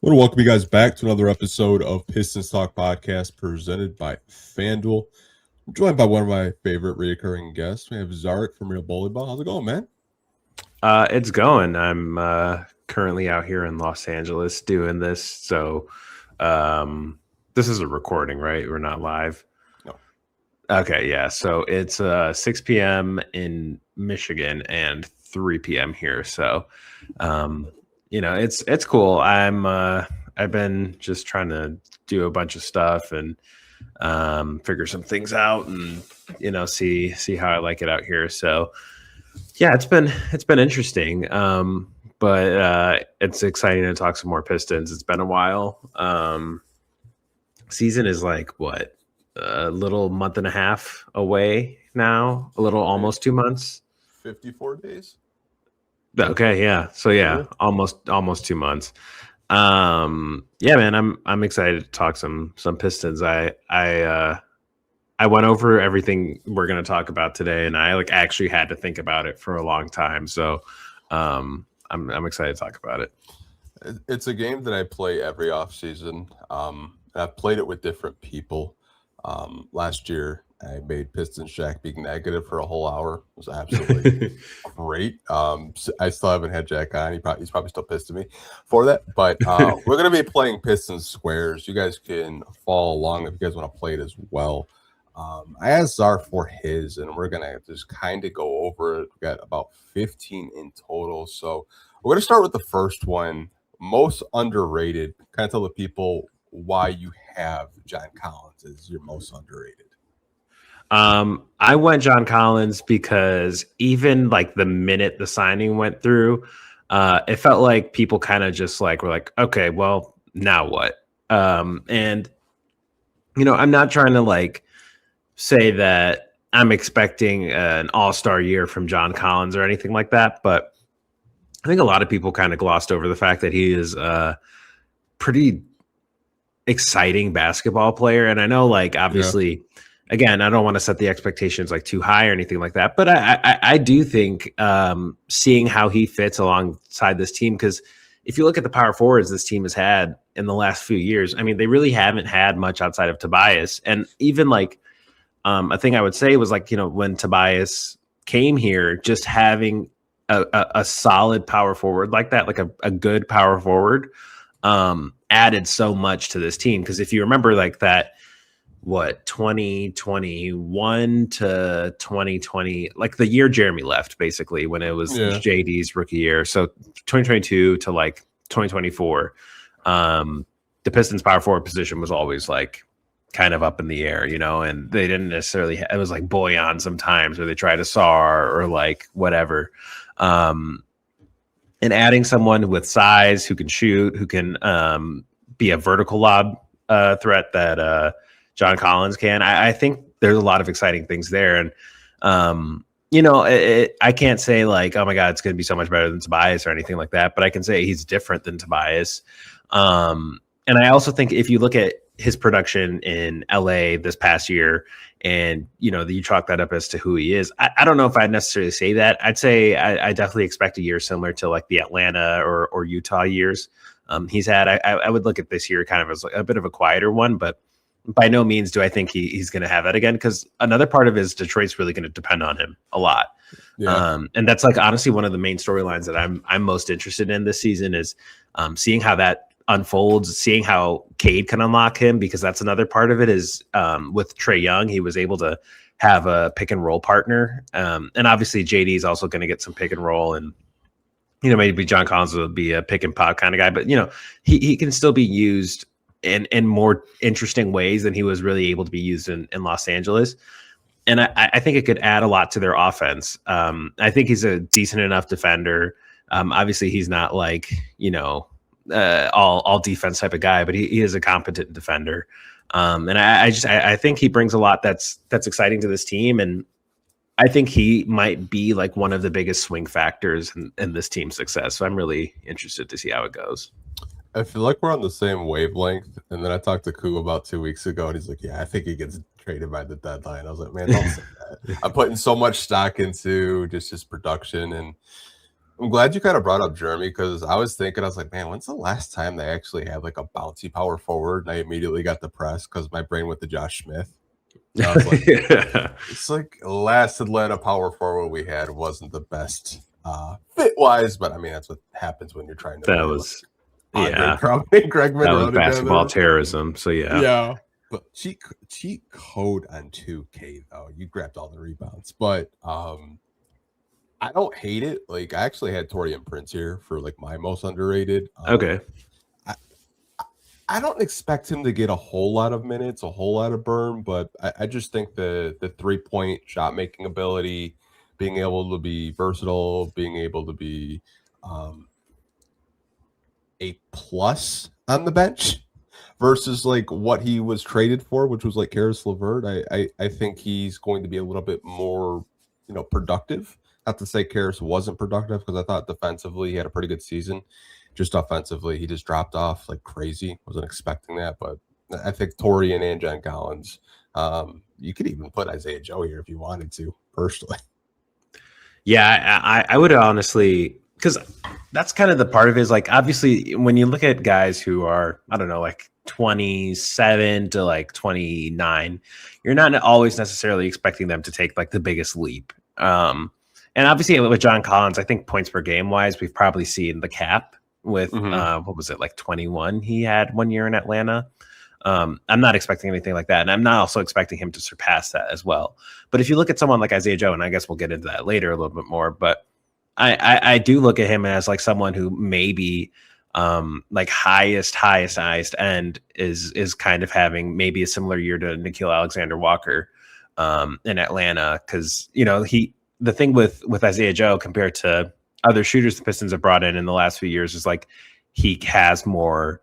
I want to welcome you guys back to another episode of Pistons Talk Podcast presented by FanDuel. I'm joined by one of my favorite recurring guests. We have Zariq from Real Volleyball. How's it going, man? It's going. I'm currently out here in Los Angeles doing this. So this is a recording, right? We're not live. No. Okay, yeah. So it's 6 p.m. in Michigan and 3 p.m. here. So it's cool. I've been just trying to do a bunch of stuff and figure some things out and see how I like it out here. So yeah, it's been interesting. But it's exciting to talk some more Pistons. It's been a while. Season is like what, a little month and a half away now, almost 2 months. 54 days. Okay, yeah. So yeah, almost 2 months. Yeah, man, I'm excited to talk some Pistons. I went over everything we're going to talk about today, and I actually had to think about it for a long time. So I'm excited to talk about it. It's a game that I play every offseason. I've played it with different people. Last year, I made Pistons Jack being negative for a whole hour. It was absolutely great. I still haven't had Jack on. He's probably still pissed at me for that. But we're going to be playing Pistons Squares. You guys can follow along if you guys want to play it as well. I asked Zar for his, and we're going to just kind of go over it. We got about 15 in total. So we're going to start with the first one, most underrated. Kind of tell the people why you have John Collins as your most underrated. I went John Collins because even the minute the signing went through, it felt like people kind of just were like, okay, well, now what? And I'm not trying to say that I'm expecting an all-star year from John Collins or anything like that, but I think a lot of people kind of glossed over the fact that he is a pretty exciting basketball player. And I know obviously, again, I don't want to set the expectations too high or anything like that, but I do think seeing how he fits alongside this team, because if you look at the power forwards this team has had in the last few years, I mean, they really haven't had much outside of Tobias. And even a thing I would say was when Tobias came here, just having a solid power forward like that, a good power forward, added so much to this team. Because if you remember that, 2021 to 2020, the year Jeremy left, basically, when it was JD's rookie year. So 2022 to 2024, the Pistons power forward position was always kind of up in the air, and they didn't necessarily, it was Boyan sometimes, or they tried Ausar or whatever. And adding someone with size who can shoot, who can be a vertical lob threat that John Collins can. I think there's a lot of exciting things there. And, I can't say oh my God, it's going to be so much better than Tobias or anything like that, but I can say he's different than Tobias. And I also think if you look at his production in LA this past year and, you chalk that up as to who he is, I don't know if I'd necessarily say that. I'd say I definitely expect a year similar to the Atlanta or Utah years he's had. I would look at this year kind of as a bit of a quieter one, but by no means do I think he's going to have that again, because another part of his Detroit's really going to depend on him a lot. Yeah. And that's honestly one of the main storylines that I'm most interested in this season is seeing how that unfolds, seeing how Cade can unlock him, because that's another part of it is with Trae Young, he was able to have a pick and roll partner. And obviously JD is also going to get some pick and roll, and maybe John Collins will be a pick and pop kind of guy, but he can still be used in more interesting ways than he was really able to be used in Los Angeles. And I think it could add a lot to their offense. I think he's a decent enough defender. Obviously he's not all defense type of guy, but he is a competent defender. And I think he brings a lot that's exciting to this team. And I think he might be one of the biggest swing factors in this team's success. So I'm really interested to see how it goes. I feel like we're on the same wavelength. And then I talked to Koo about 2 weeks ago, and he's like, yeah, I think he gets traded by the deadline. I was like, man, don't say that. I'm putting so much stock into just his production. And I'm glad you kind of brought up Jeremy because I was thinking, I was like, man, when's the last time they actually had like a bouncy power forward? And I immediately got depressed because my brain went to Josh Smith. And I was like, Yeah. it's like last Atlanta power forward we had wasn't the best fit wise, but I mean, that's what happens when you're trying to That play was, like Andre yeah, Crum and Greg that was Monroe basketball together. terrorism. So yeah. Yeah. But cheat code on 2K though. You grabbed all the rebounds. But I don't hate it. Like I actually had Torian Prince here for like my most underrated. Okay. I don't expect him to get a whole lot of minutes, a whole lot of burn, but I just think the 3-point shot making ability, being able to be versatile, being able to be a plus on the bench versus like what he was traded for, which was like Karis LeVert. I think he's going to be a little bit more, productive. Not to say Karis wasn't productive because I thought defensively he had a pretty good season. Just offensively, he just dropped off like crazy. Wasn't expecting that, but I think Torian and John Collins. You could even put Isaiah Joe here if you wanted to, personally. Yeah, I would honestly, because that's kind of the part of it is like, obviously, when you look at guys who are, I don't know, like 27 to like 29, you're not always necessarily expecting them to take like the biggest leap. And obviously with John Collins, I think points per game wise, we've probably seen the cap with what was it, like 21 he had 1 year in Atlanta. I'm not expecting anything like that. And I'm not also expecting him to surpass that as well. But if you look at someone like Isaiah Joe, and I guess we'll get into that later a little bit more, but I do look at him as like someone who maybe like highest end is kind of having maybe a similar year to Nickeil Alexander-Walker in Atlanta. Cause the thing with Isaiah Joe compared to other shooters the Pistons have brought in the last few years is like he has more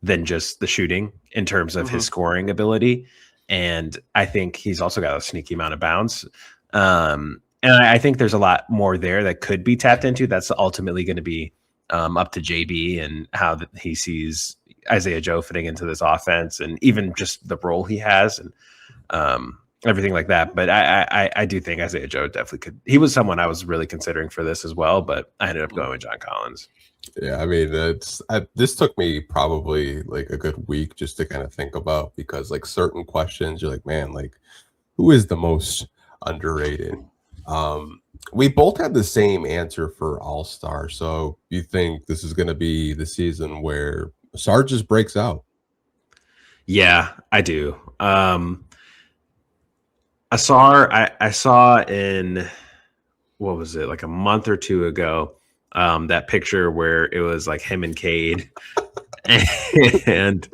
than just the shooting in terms of his scoring ability. And I think he's also got a sneaky amount of bounce. And I think there's a lot more there that could be tapped into. That's ultimately going to be up to JB and how he sees Isaiah Joe fitting into this offense and even just the role he has and everything like that. But I do think Isaiah Joe definitely could. He was someone I was really considering for this as well, but I ended up going with John Collins. Yeah, I mean, this took me probably like a good week just to kind of think about because like certain questions, you're like, man, like who is the most underrated? We both had the same answer for All-Star. So you think this is going to be the season where Ausar just breaks out? Yeah, I do. Ausar, I saw in, what was it, like a month or two ago, that picture where it was like him and Cade. And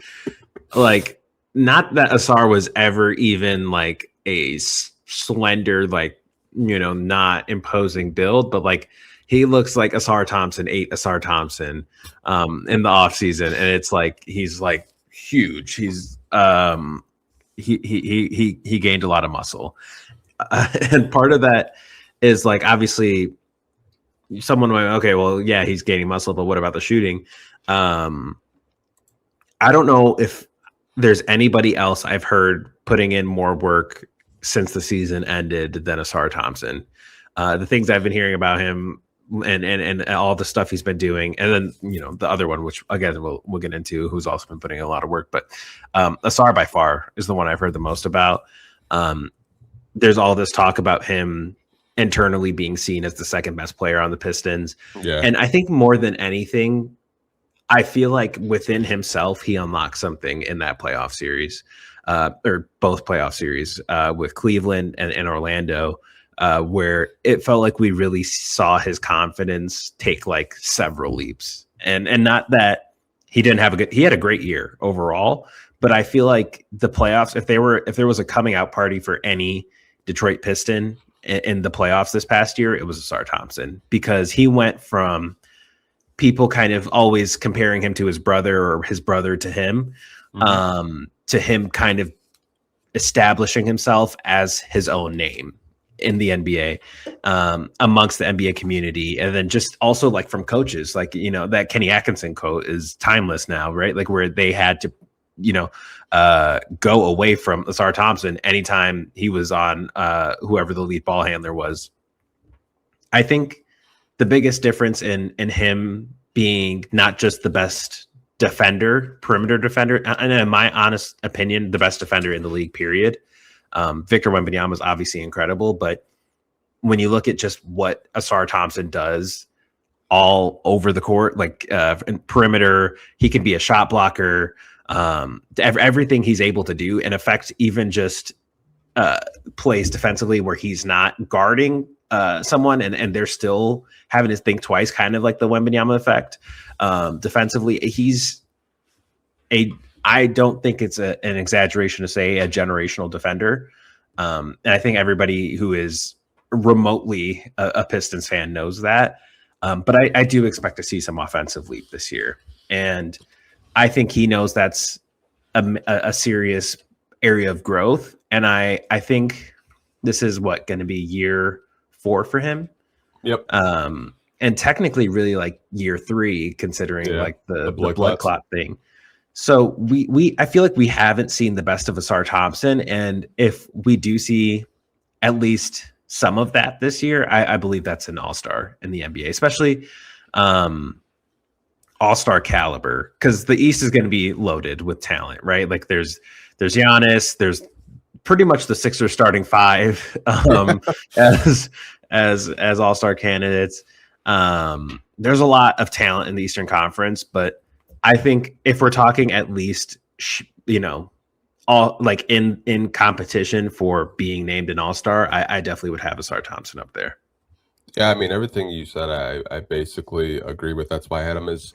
like, not that Ausar was ever even like a slender, like, not imposing build, but like he looks like Ausar Thompson ate Ausar Thompson in the offseason. And it's like he's like huge. He's he gained a lot of muscle. And part of that is like obviously someone went, okay, well, yeah, he's gaining muscle, but what about the shooting? I don't know if there's anybody else I've heard putting in more work since the season ended than Ausar Thompson. The things I've been hearing about him and all the stuff he's been doing. And then, the other one, which again, we'll get into, who's also been putting in a lot of work, but Ausar by far is the one I've heard the most about. There's all this talk about him internally being seen as the second best player on the Pistons. Yeah. And I think more than anything, I feel like within himself, he unlocked something in that playoff series, or both playoff series with Cleveland and Orlando, where it felt like we really saw his confidence take like several leaps. And not that he didn't have he had a great year overall, but I feel like the playoffs, if there was a coming out party for any Detroit Piston in the playoffs this past year, it was Ausar Thompson, because he went from people kind of always comparing him to his brother or his brother to him, to him kind of establishing himself as his own name in the NBA, amongst the NBA community. And then just also like from coaches, like, that Kenny Atkinson quote is timeless now, right? Like where they had to, go away from Ausar Thompson anytime he was on whoever the lead ball handler was. I think the biggest difference in him being not just the best perimeter defender, and in my honest opinion, the best defender in the league, period. Victor Wembanyama is obviously incredible, but when you look at just what Ausar Thompson does all over the court, like in perimeter, he can be a shot blocker, everything he's able to do, and affect even just plays defensively where he's not guarding someone and they're still having to think twice, kind of like the Wembanyama effect. Defensively, I don't think it's an exaggeration to say a generational defender. And I think everybody who is remotely a Pistons fan knows that. But I do expect to see some offensive leap this year. And I think he knows that's a serious area of growth. And I think this is going to be year 4 for him. Yep. And technically really like year 3, considering like the blood clot thing. So I feel like we haven't seen the best of Ausar Thompson. And if we do see at least some of that this year, I believe that's an all-star in the NBA, especially all-star caliber, because the East is going to be loaded with talent, right? Like there's Giannis, there's pretty much the Sixers starting 5 as all-star candidates. There's a lot of talent in the Eastern Conference, but I think if we're talking at least, all like in competition for being named an all-star, I definitely would have Ausar Thompson up there. Yeah, I mean, everything you said, I basically agree with. That's why I had him as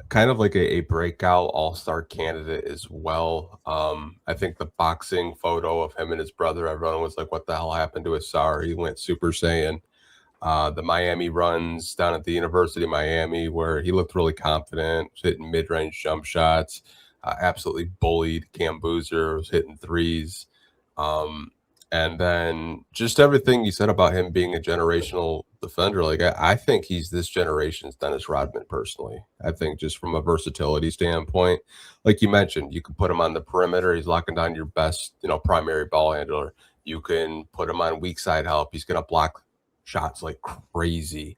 kind of like a breakout all-star candidate as well. I think the boxing photo of him and his brother, everyone was like, what the hell happened to Ausar? He went Super Saiyan. The Miami runs down at the University of Miami, where he looked really confident, was hitting mid-range jump shots, absolutely bullied Cam Boozer, was hitting threes. And then just everything you said about him being a generational defender, like I think he's this generation's Dennis Rodman personally. I think just from a versatility standpoint, like you mentioned, you can put him on the perimeter. He's locking down your best, primary ball handler. You can put him on weak side help. He's going to block shots like crazy.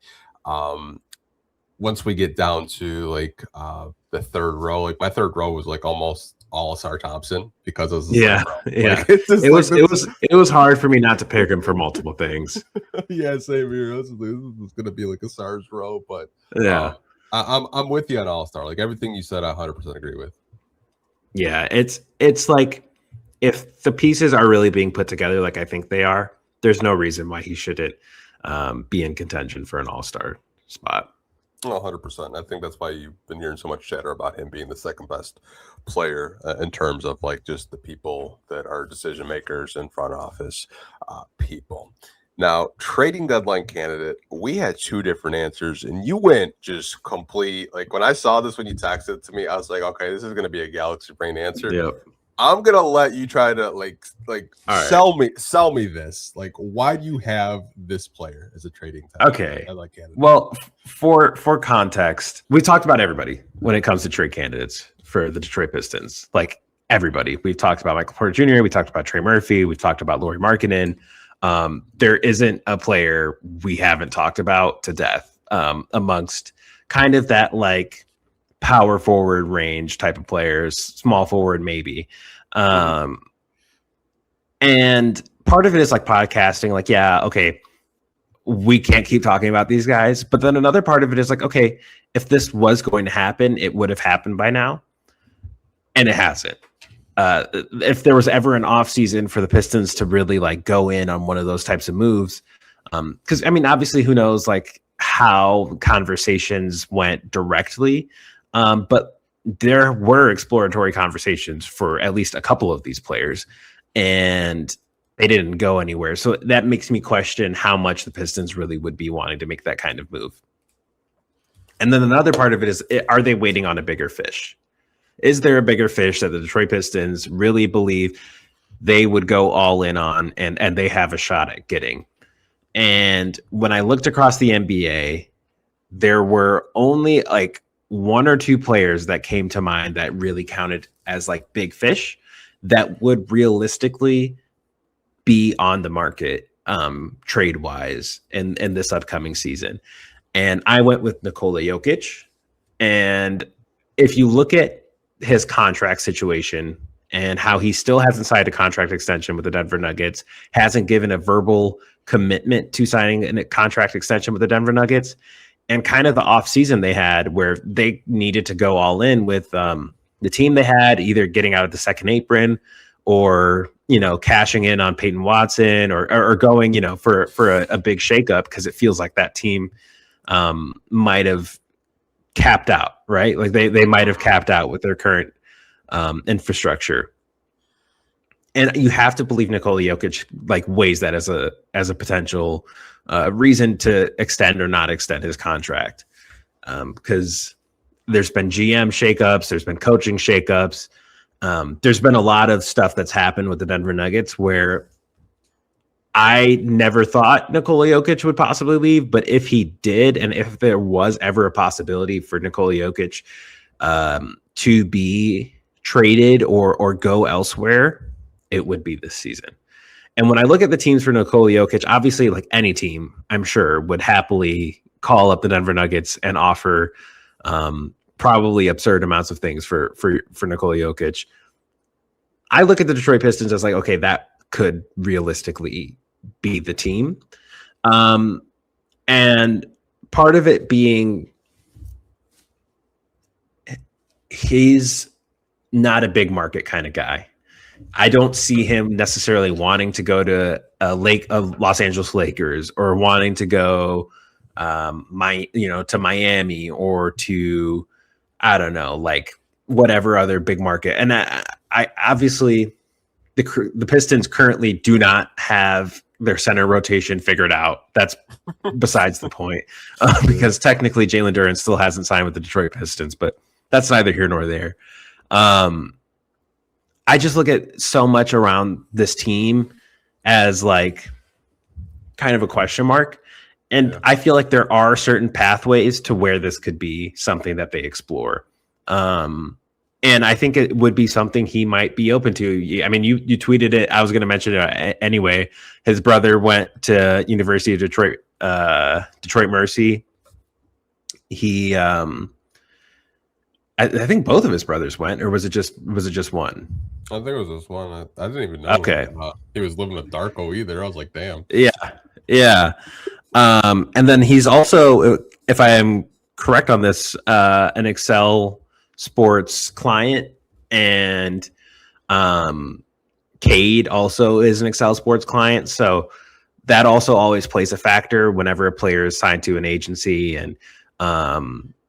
Once we get down to like the third row, like my third row was like almost all Ausar Thompson because of yeah. Like, it was hard for me not to pick him for multiple things. Yeah, same here. This was gonna be like Ausar's row, but yeah, I'm with you on all-star. Like everything you said, I 100% agree with. Yeah, it's like if the pieces are really being put together like I think they are, there's no reason why he shouldn't be in contention for an all-star spot. 100%. I think that's why you've been hearing so much chatter about him being the second best player in terms of like just the people that are decision makers and front office people. Now, trading deadline candidate, we had 2 different answers, and you went just complete. Like when I saw this, when you texted it to me, I was like, okay, this is going to be a galaxy brain answer. Yep. I'm gonna let you try to like sell me this. Like, why do you have this player as a trading type? Okay. Well, for context, we talked about everybody when it comes to trade candidates for the Detroit Pistons. Like everybody, we've talked about Michael Porter Jr., we talked about Trey Murphy, we've talked about Lauri Markkanen. There isn't a player we haven't talked about to death amongst kind of that like power forward range type of players, small forward maybe. And part of it is like podcasting, like, yeah, okay, we can't keep talking about these guys. But then another part of it is like, okay, if this was going to happen, it would have happened by now. And it hasn't. If there was ever an off season for the Pistons to really like go in on one of those types of moves, because I mean, obviously who knows like how conversations went directly. But there were exploratory conversations for at least a couple of these players, and they didn't go anywhere. So that makes me question how much the Pistons really would be wanting to make that kind of move. And then another part of it is, are they waiting on a bigger fish? Is there a bigger fish that the Detroit Pistons really believe they would go all in on and they have a shot at getting? And when I looked across the NBA, there were only like 1 or 2 players that came to mind that really counted as like big fish that would realistically be on the market trade wise in this upcoming season. And I went with Nikola Jokic. And if you look at his contract situation and how he still hasn't signed a contract extension with the Denver Nuggets, hasn't given a verbal commitment to signing a contract extension with the Denver Nuggets, and kind of the offseason they had where they needed to go all in with the team they had, either getting out of the second apron or, cashing in on Peyton Watson or going, for a big shakeup, because it feels like that team might have capped out, right? Like they might have capped out with their current infrastructure. And you have to believe Nikola Jokic weighs that as a potential reason to extend or not extend his contract, because there's been GM shakeups, there's been coaching shakeups, there's been a lot of stuff that's happened with the Denver Nuggets where I never thought Nikola Jokic would possibly leave, but if he did, and if there was ever a possibility for Nikola Jokic to be traded or go elsewhere, it would be this season. And when I look at the teams for Nikola Jokic, obviously, any team, I'm sure, would happily call up the Denver Nuggets and offer probably absurd amounts of things for Nikola Jokic. I look at the Detroit Pistons as okay, that could realistically be the team. And part of it being he's not a big market kind of guy. I don't see him necessarily wanting to go to a Los Angeles Lakers, or wanting to go to Miami, or to, I don't know, whatever other big market. And I obviously the Pistons currently do not have their center rotation figured out. That's besides the point, because technically Jalen Duren still hasn't signed with the Detroit Pistons, but that's neither here nor there. I just look at so much around this team as kind of a question mark. And I feel like there are certain pathways to where this could be something that they explore. And I think it would be something he might be open to. I mean, you tweeted it. I was going to mention it anyway. His brother went to University of Detroit, Detroit Mercy. He, I think both of his brothers went, or was it just one? I think it was just one. I didn't even know. Okay. He was living with Darko either. I was like, damn. Yeah. And then he's also, if I am correct on this, an Excel Sports client, and Cade also is an Excel Sports client. So that also always plays a factor whenever a player is signed to an agency, and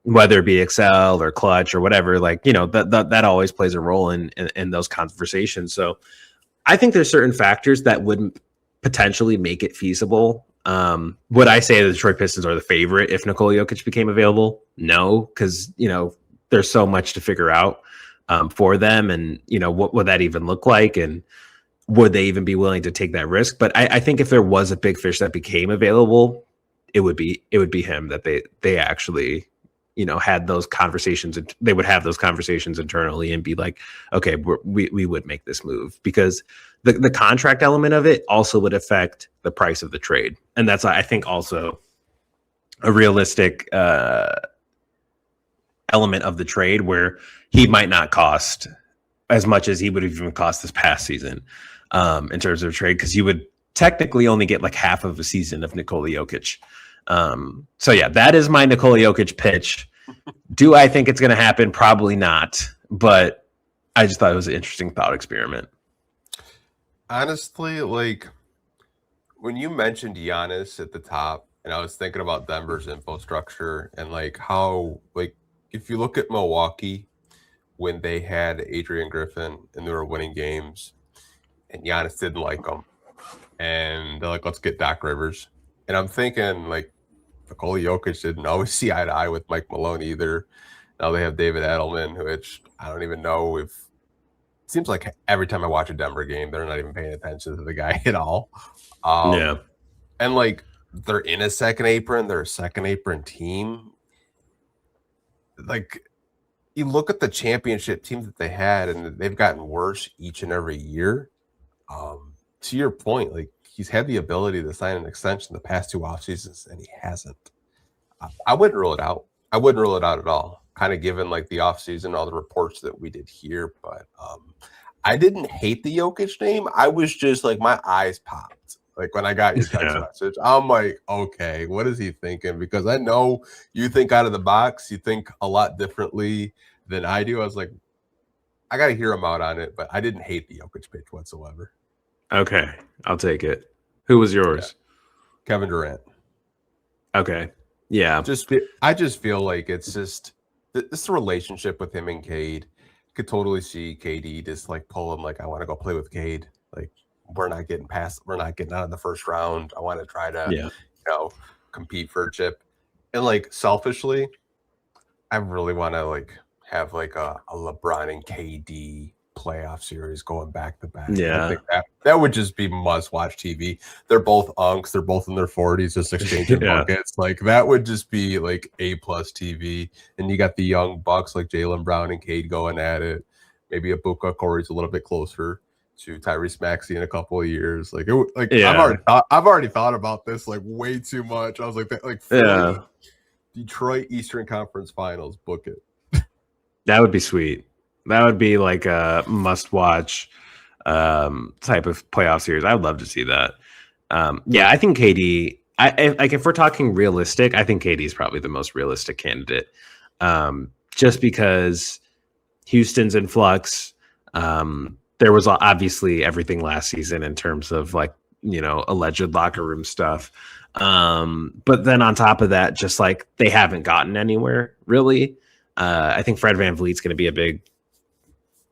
whether it be Excel or Clutch or whatever, that always plays a role in those conversations. So I think there's certain factors that would potentially make it feasible. Would I say the Detroit Pistons are the favorite if Nikola Jokic became available? No, because there's so much to figure out for them, and what would that even look like, and would they even be willing to take that risk? But I think if there was a big fish that became available, it would be him, that they actually had those conversations, and they would have those conversations internally and be like, okay, we would make this move, because the contract element of it also would affect the price of the trade. And that's, I think, also a realistic element of the trade, where he might not cost as much as he would have even cost this past season in terms of trade, because you would technically only get half of a season of Nikola Jokic. So yeah, that is my Nikola Jokic pitch. Do I think it's going to happen? Probably not, but I just thought it was an interesting thought experiment. Honestly, when you mentioned Giannis at the top, and I was thinking about Denver's infrastructure, and how, if you look at Milwaukee when they had Adrian Griffin and they were winning games, and Giannis didn't like them, and they're like, let's get Doc Rivers. And I'm thinking, Nikola Jokic didn't always see eye to eye with Mike Malone either. Now they have David Edelman, which I don't even know if – it seems like every time I watch a Denver game, they're not even paying attention to the guy at all. Yeah. And, they're in a second apron. They're a second apron team. You look at the championship teams that they had, and they've gotten worse each and every year. To your point, he's had the ability to sign an extension the past two off seasons, and he hasn't. I wouldn't rule it out. I wouldn't rule it out at all. Kind of given like the offseason, all the reports that we did here, but I didn't hate the Jokic name. I was just like my eyes popped. Like when I got your text message, I'm like, okay, what is he thinking? Because I know you think out of the box. You think a lot differently than I do. I was like, I got to hear him out on it, but I didn't hate the Jokic pitch whatsoever. Okay, I'll take it. Who was yours? Yeah. Kevin Durant. Okay, yeah. I just feel like it's just this relationship with him and Cade. Could totally see KD just like pull him like, I want to go play with Cade. Like we're not getting out of the first round. I want to try to compete for a chip. And like selfishly, I really want to like have like a LeBron and KD playoff series going back to back. Yeah, I think that would just be must watch TV. They're both unks. They're both in their 40s, just exchanging buckets. Like that would just be like A+ TV. And you got the young bucks like Jalen Brown and Cade going at it. Maybe Ibaka Corey's a little bit closer to Tyrese Maxey in a couple of years. Like I've already thought about this like way too much. I was like Detroit Eastern Conference Finals, book it. That would be sweet. That would be like a must-watch type of playoff series. I would love to see that. I think KD. If we're talking realistic, I think KD is probably the most realistic candidate. Just because Houston's in flux. There was obviously everything last season in terms of like alleged locker room stuff. But then on top of that, just like they haven't gotten anywhere really. I think Fred VanVleet's going to be a big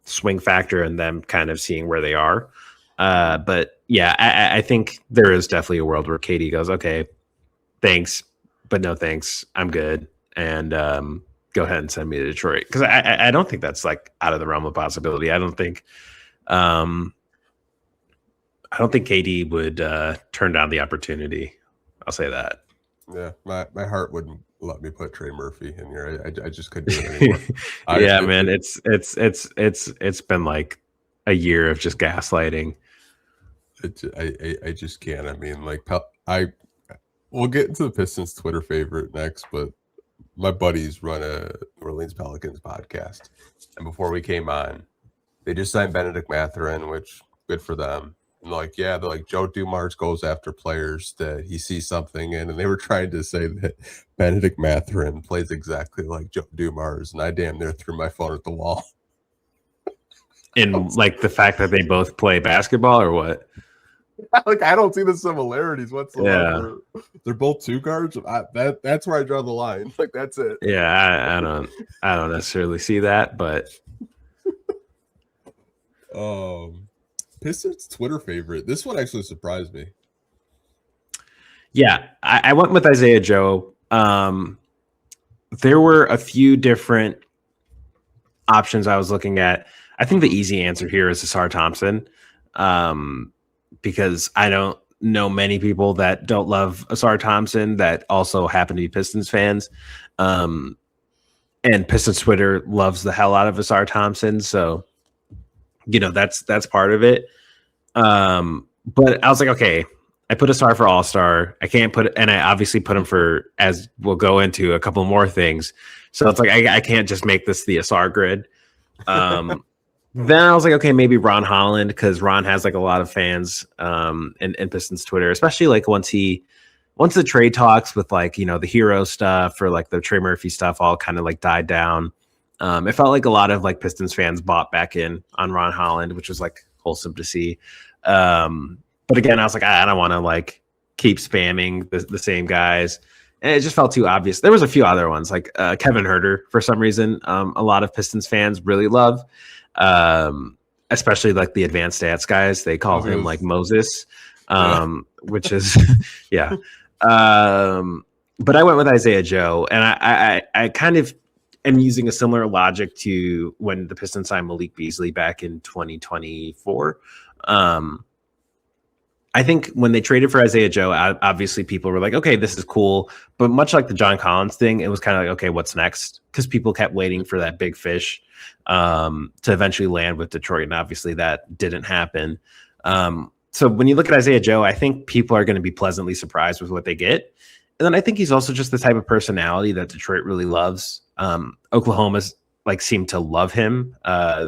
swing factor in them kind of seeing where they are. But yeah, I think there is definitely a world where KD goes, okay, thanks, but no thanks. I'm good. And go ahead and send me to Detroit. Because I don't think that's like out of the realm of possibility. I don't think KD would turn down the opportunity. I'll say that. Yeah, my heart wouldn't let me put Trey Murphy in here. I just couldn't do it anymore. Yeah, man, it's been like a year of just gaslighting. I just can't. I mean, like we'll get into the Pistons Twitter favorite next, but my buddies run a New Orleans Pelicans podcast, and before we came on, they just signed Benedict Mathurin, which good for them. And they're like Joe Dumars goes after players that he sees something in, and they were trying to say that Benedict Mathurin plays exactly like Joe Dumars, and I damn near threw my phone at the wall. In like the fact that they both play basketball, or what? Like I don't see the similarities whatsoever. Yeah. They're both two guards. That's where I draw the line. Like that's it. Yeah, I don't necessarily see that, but Pistons Twitter favorite. This one actually surprised me. Yeah, I went with Isaiah Joe. There were a few different options I was looking at. I think the easy answer here is Ausar Thompson, because I don't know many people that don't love Ausar Thompson that also happen to be Pistons fans. And Pistons Twitter loves the hell out of Ausar Thompson, so that's part of it. But I was like, okay, I put Ausar for All-Star. I can't and I obviously put him for, as we'll go into, a couple more things. So it's like I can't just make this the Ausar grid. Then I was like, okay, maybe Ron Holland, because Ron has like a lot of fans in Pistons Twitter, especially like once the trade talks with like the hero stuff or like the Trey Murphy stuff all kind of like died down. It felt like a lot of like Pistons fans bought back in on Ron Holland, which was like wholesome to see. But again, I was like, I don't want to like keep spamming the same guys. And it just felt too obvious. There was a few other ones like Kevin Huerter, for some reason. A lot of Pistons fans really love, especially like the advanced stats guys. They call him like Moses, which is, yeah. But I went with Isaiah Joe, and I kind of am using a similar logic to when the Pistons signed Malik Beasley back in 2024. I think when they traded for Isaiah Joe, obviously people were like, okay, this is cool. But much like the John Collins thing, it was kind of like, okay, what's next? Because people kept waiting for that big fish to eventually land with Detroit. And obviously that didn't happen. So when you look at Isaiah Joe, I think people are going to be pleasantly surprised with what they get. then I think he's also just the type of personality that Detroit really loves. Oklahoma's like seemed to love him.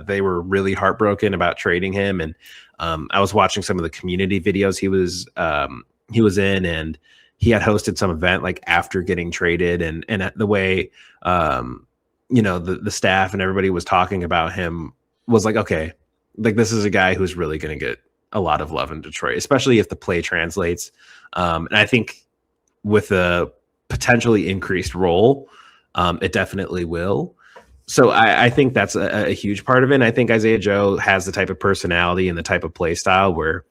They were really heartbroken about trading him, and I was watching some of the community videos he was in, and he had hosted some event like after getting traded, and the way the staff and everybody was talking about him was like, okay, like this is a guy who's really going to get a lot of love in Detroit, especially if the play translates. And I think with a potentially increased role, it definitely will. So I think that's a huge part of it. And I think Isaiah Joe has the type of personality and the type of play style where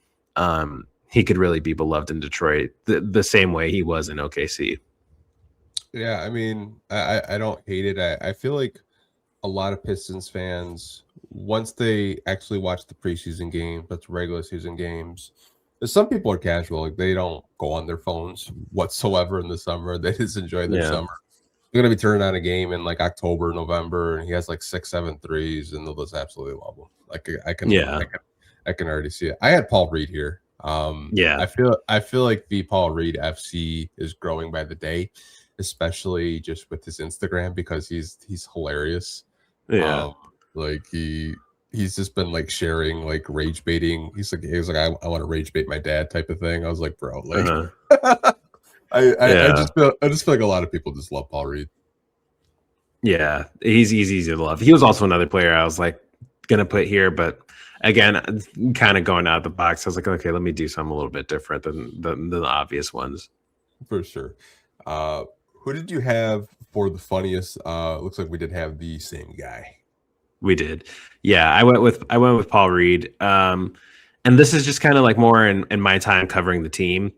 he could really be beloved in Detroit the same way he was in OKC. Yeah, I mean, I don't hate it. I feel like a lot of Pistons fans, once they actually watch the preseason game, but the regular season games, some people are casual. Like they don't go on their phones whatsoever in the summer. They just enjoy their summer. They're going to be turning on a game in like October, November, and he has like 6-7 threes, and they'll just absolutely love him. Like I can already see it. I had Paul Reed here. I feel like the Paul Reed FC is growing by the day, especially just with his Instagram because he's hilarious. Yeah. Like he's just been like sharing like rage baiting. He was like I want to rage bait my dad type of thing. I was like, bro, like I just feel like a lot of people just love Paul Reed. Yeah, he's easy to love. He was also another player I was like gonna put here, but again, kind of going out of the box. I was like, okay, let me do something a little bit different than the obvious ones. For sure. Who did you have for the funniest? Looks like we did have the same guy. We did. Yeah, I went with Paul Reed. And this is just kind of like more in my time covering the team.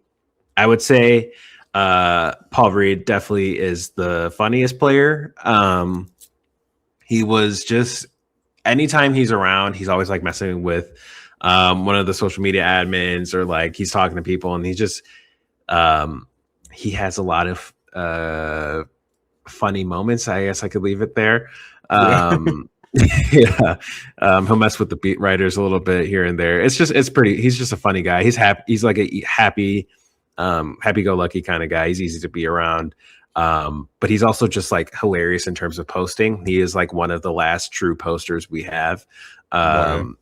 I would say Paul Reed definitely is the funniest player. He was just anytime he's around, he's always like messing with one of the social media admins or like he's talking to people, and he just he has a lot of funny moments. I guess I could leave it there. Yeah. He'll mess with the beat writers a little bit here and there. He's just a funny guy. He's happy. He's like a happy go lucky kind of guy. He's easy to be around. But he's also just like hilarious in terms of posting. He is like one of the last true posters we have.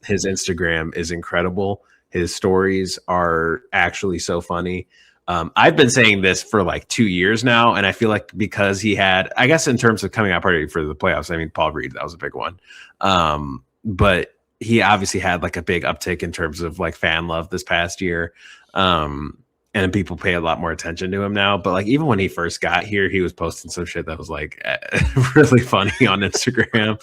His Instagram is incredible. His stories are actually so funny. I've been saying this for like 2 years now, and I feel like because he had, I guess in terms of coming out party for the playoffs, I mean, Paul Reed, that was a big one. But he obviously had like a big uptick in terms of like fan love this past year. And people pay a lot more attention to him now. But like even when he first got here, he was posting some shit that was like really funny on Instagram.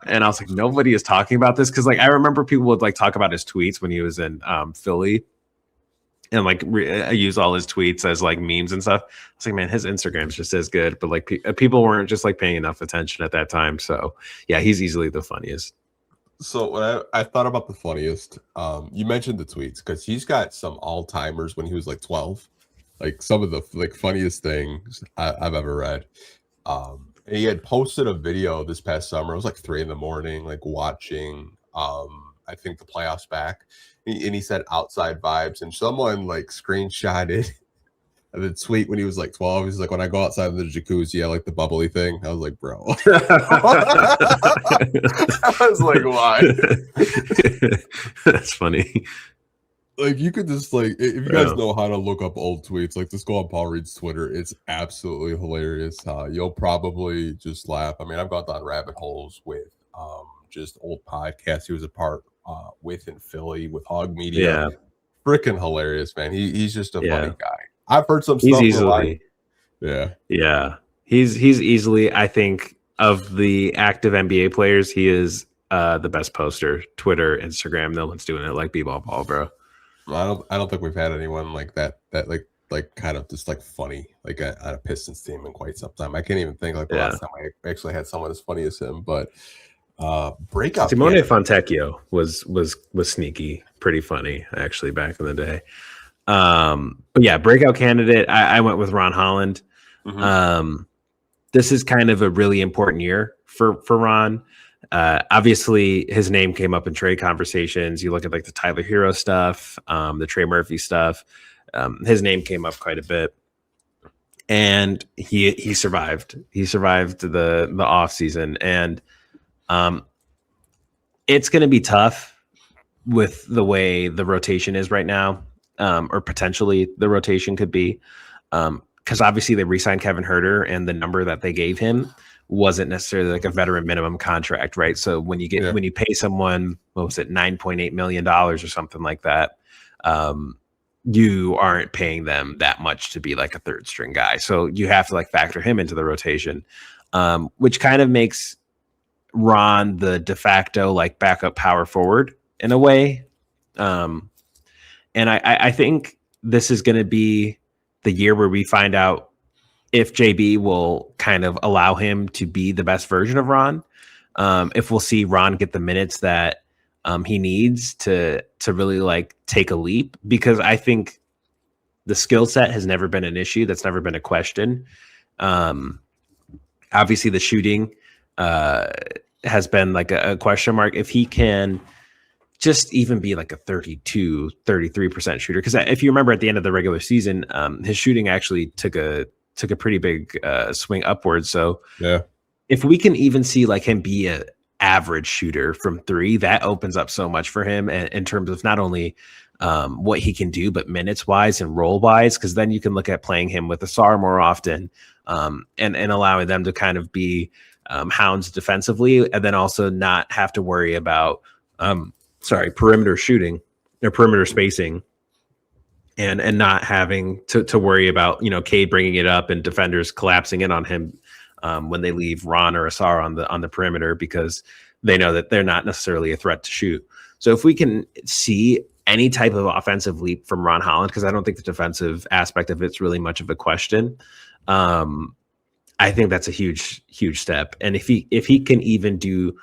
And I was like, nobody is talking about this. Cause like I remember people would like talk about his tweets when he was in Philly. And like use all his tweets as like memes and stuff. I was like, man, his Instagram's just as good, but like people weren't just like paying enough attention at that time. So yeah, he's easily the funniest. So when I thought about the funniest, you mentioned the tweets because he's got some all timers when he was like 12, like some of the like funniest things I've ever read. He had posted a video this past summer. It was like 3 a.m, like watching I think the playoffs back. And he said outside vibes, and someone like screenshotted the tweet when he was like 12. He's like, when I go outside of the jacuzzi, I like the bubbly thing. I was like, bro. I was like, why? That's funny. Like you could just like, if you guys know how to look up old tweets, like just go on Paul Reed's Twitter. It's absolutely hilarious. You'll probably just laugh. I mean, I've gone down rabbit holes with just old podcasts he was a part with in Philly with Hog Media. Yeah. Freaking hilarious, man. He's just a funny guy. I've heard some he's stuff. Easily, yeah. He's easily, I think, of the active NBA players, he is the best poster. Twitter, Instagram, no one's doing it like B-Ball Paul, bro. I don't think we've had anyone like that like kind of just like funny like on a Pistons team in quite some time. I can't even think like the last time I actually had someone as funny as him. But Breakout Simone Fontecchio was sneaky, pretty funny actually back in the day. But yeah, breakout candidate. I went with Ron Holland. Mm-hmm. This is kind of a really important year for Ron. Obviously, his name came up in trade conversations. You look at like the Tyler Hero stuff, the Trey Murphy stuff. His name came up quite a bit. and he survived. He survived the off season, and it's going to be tough with the way the rotation is right now, or potentially the rotation could be, because obviously they re-signed Kevin Huerter, and the number that they gave him wasn't necessarily like a veteran minimum contract, right? So when you get when you pay someone, what was it, $9.8 million or something like that, you aren't paying them that much to be like a third string guy. So you have to like factor him into the rotation, which kind of makes Ron the de facto like backup power forward in a way. And I think this is going to be the year where we find out if JB will kind of allow him to be the best version of Ron. If we'll see Ron get the minutes that he needs to really like take a leap, because I think the skill set has never been an issue. That's never been a question. Obviously the shooting has been like a question mark. If he can just even be like a 33% shooter. Because if you remember at the end of the regular season, his shooting actually took a pretty big swing upwards. So yeah, if we can even see like him be a average shooter from three, that opens up so much for him in terms of not only what he can do, but minutes wise and role wise, because then you can look at playing him with Ausar more often, and allowing them to kind of be hounds defensively, and then also not have to worry about perimeter shooting or perimeter spacing, and not having to worry about, Cade bringing it up and defenders collapsing in on him when they leave Ron or Ausar on the perimeter, because they know that they're not necessarily a threat to shoot. So if we can see any type of offensive leap from Ron Holland, because I don't think the defensive aspect of it's really much of a question, I think that's a huge step. And if he can even do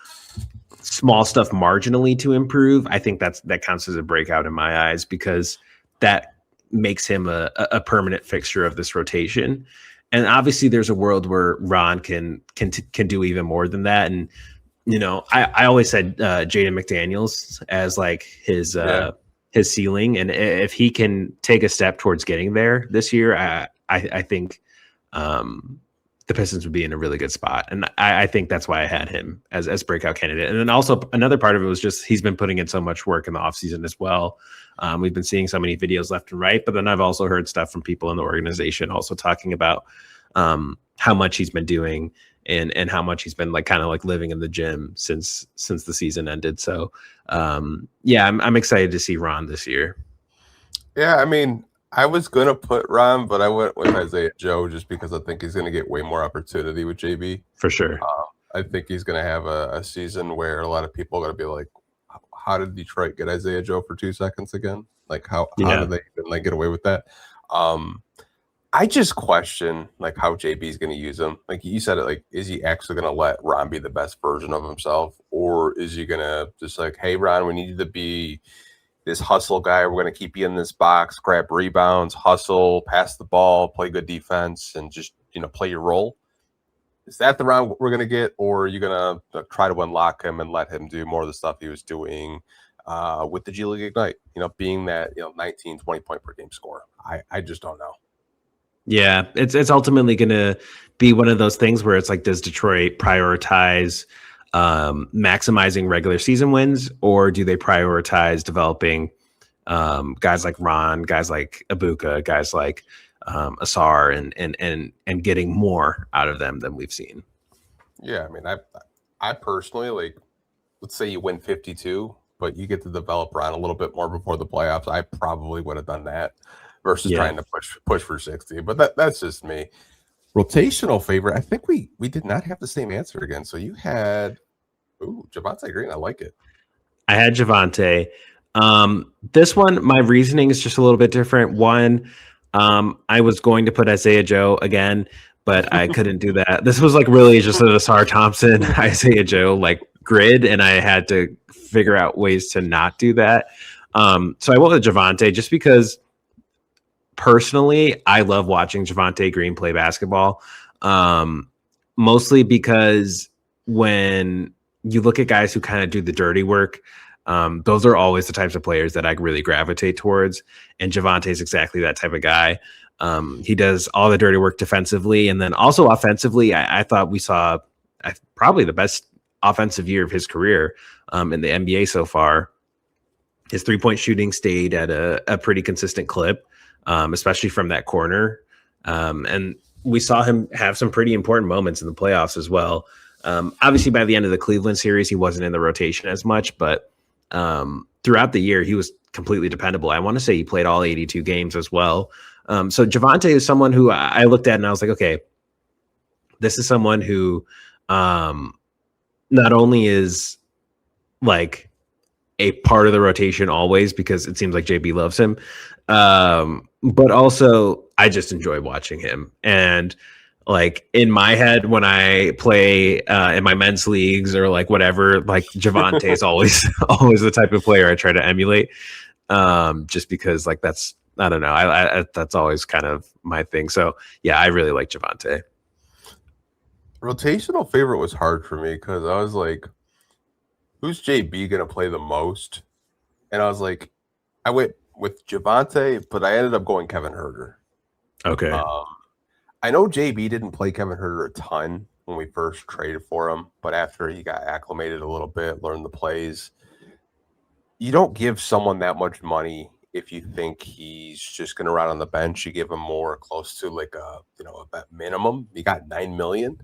small stuff marginally to improve, I think that counts as a breakout in my eyes, because that makes him a permanent fixture of this rotation. And obviously there's a world where Ron can do even more than that. And, I always said Jaden McDaniels as like his ceiling. And if he can take a step towards getting there this year, I think the Pistons would be in a really good spot. And I think that's why I had him as breakout candidate. And then also another part of it was just he's been putting in so much work in the offseason as well. We've been seeing so many videos left and right, but then I've also heard stuff from people in the organization also talking about how much he's been doing and how much he's been like kind of like living in the gym since the season ended. So I'm excited to see Ron this year. Yeah, I mean, I was going to put Ron, but I went with Isaiah Joe just because I think he's going to get way more opportunity with JB. For sure. I think he's going to have a season where a lot of people are going to be like, how did Detroit get Isaiah Joe for 2 seconds again? Like, how did they even like get away with that? I just question like how JB is going to use him. Like you said, like, is he actually going to let Ron be the best version of himself, or is he going to just like, hey, Ron, we need you to be this hustle guy. We're going to keep you in this box, grab rebounds, hustle, pass the ball, play good defense, and just play your role. Is that the Ron we're going to get, or are you going to try to unlock him and let him do more of the stuff he was doing with the G League Ignite? Being that 19, 20 point per game scorer. I just don't know. Yeah, it's ultimately going to be one of those things where it's like, does Detroit prioritize maximizing regular season wins, or do they prioritize developing guys like Ron, guys like Ibuka, guys like Ausar, and getting more out of them than we've seen? Yeah, I mean, I personally, like, let's say you win 52, but you get to develop Ron a little bit more before the playoffs. I probably would have done that versus trying to push for 60. But that's just me. Rotational favorite. I think we did not have the same answer again. So you had Javonte Green. I like it. I had Javonte. This one, my reasoning is just a little bit different. One, I was going to put Isaiah Joe again, but I couldn't do that. This was like really just an Ausar Thompson, Isaiah Joe like grid, and I had to figure out ways to not do that. So I went with Javonte just because personally I love watching Javonte Green play basketball. Mostly because when you look at guys who kind of do the dirty work, those are always the types of players that I really gravitate towards. And Javonte is exactly that type of guy. He does all the dirty work defensively, and then also offensively. I thought we saw probably the best offensive year of his career in the NBA so far. His 3-point shooting stayed at a pretty consistent clip, especially from that corner. And we saw him have some pretty important moments in the playoffs as well. Obviously, by the end of the Cleveland series, he wasn't in the rotation as much, but throughout the year, he was completely dependable. I want to say he played all 82 games as well. So Javonte is someone who I looked at and I was like, okay, this is someone who not only is like a part of the rotation always because it seems like JB loves him, but also I just enjoy watching him. And like in my head, when I play in my men's leagues or like whatever, like Javonte is always the type of player I try to emulate, just because like that's, I don't know, I that's always kind of my thing. So yeah, I really like Javonte. Rotational favorite was hard for me because I was like, who's JB going to play the most? And I was like, I went with Javonte, but I ended up going Kevin Huerter. Okay. I know JB didn't play Kevin Huerter a ton when we first traded for him, but after he got acclimated a little bit, learned the plays, you don't give someone that much money if you think he's just going to ride on the bench. You give him more close to like a minimum. You got $9 million.